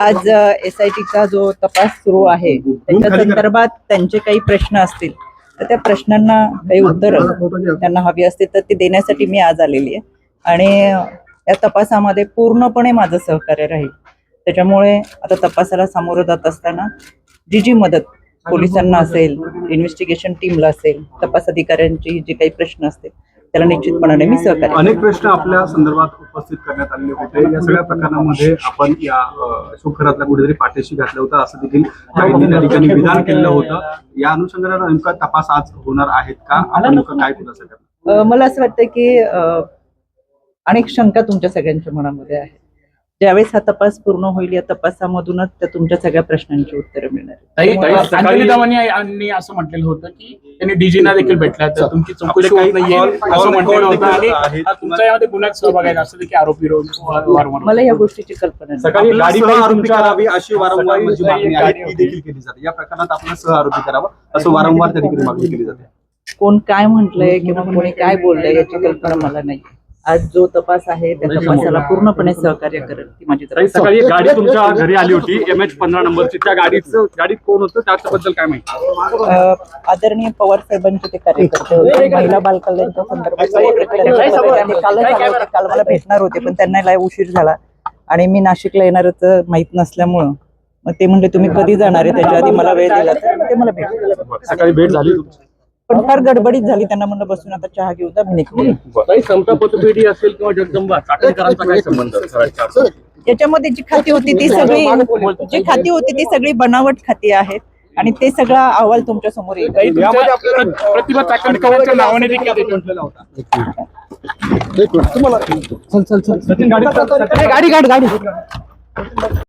आज SITचा जो तपास सुरू आहे त्याच्या संदर्भात त्यांचे काही प्रश्न असतील तर त्या प्रश्नांना काही उत्तर त्यांना हवी असतील तर ती देण्यासाठी मी आज आलेली आहे आणि या तपासामध्ये पूर्णपणे माझं सहकार्य राहील। त्याच्यामुळे आता तपासाला सामोरं जात असताना जी मदत पोलिसांना असेल, इन्व्हेस्टिगेशन टीमला असेल, तपास अधिकाऱ्यांची जे काही प्रश्न असतील त्याला निश्चितपणाने मी सहकार्य। अनेक प्रश्न आपल्या संदर्भात उपस्थित करण्यात आले होते। या सगळ्या प्रकरणामध्ये आपण या अशोक खरातला कुठेतरी पाठीशी घातलं होतं असं देखील त्या ठिकाणी विधान केलं होतं। या अनुषंगाने नेमका तपास आज होणार आहेत का, आपण नेमकं काय खुलासा करणार? मला असं वाटतं की अनेक शंका तुमच्या सगळ्यांच्या मनामध्ये आहेत। ज्यावेळेस हा तपास पूर्ण होईल या तपासामधूनच त्या तुमच्या सगळ्या प्रश्नांची उत्तरं मिळणार। अंजली दवानी यांनी असं म्हटलेलं होतं की त्यांनी डीजीना देखील भेटला तर तुमची चौकशी होत नाहीये असं म्हटलेलं होतं आणि तुमचा यामध्ये गुन्ह्यात सहभाग आहे असं देखील आरोपी वारंवार। मला या गोष्टीची कल्पना नाही। सकाळी गाडी आरोपी करावी अशी वारंवार जी मागणी आहे ती देखील केली जाते। या प्रकरणात आपण सह आरोपी करावं असं वारंवार त्या ठिकाणी मागणी केली जाते। कोण काय म्हटलंय किंवा कोणी काय बोललंय याची कल्पना मला नाही। आज जो तपास आहे त्या तपासाला पूर्णपणे सहकार्य करेल ती माझी तरफ। सकाळी गाडी तुमच्या घरी आली होती MH15 नंबरची, त्या गाडीत कोण होतं त्याबद्दल काय माहिती? आदरणीय पवार साहेबांचे ते कार्यकर्ते होते। महिला बालकल्याणच्या संदर्भात काल मला भेटणार होते पण त्यांना लय उशीर झाला आणि मी नाशिकला येणारच माहित नसल्यामुळं मग ते म्हणले तुम्ही कधी जाणार आहे, त्याच्या आधी मला वेळ दिला तर ते मला भेटले। सकाळी भेट झाली पण फार गडबडीत झाली, त्यांना म्हणलं बसून आता चहा घेऊ तर मी निघते। काही समता पतपेढी असेल किंवा जगदंबा चाकणकरांचा काय संबंध? त्याच्यामध्ये जी खाती होती ती सगळी बनावट खाती आहेत आणि ते सगळा अहवाल तुमच्या समोर येईल। प्रतिभा चाकणकरांच्या नावाने देखील म्हटलेला होता। गाडी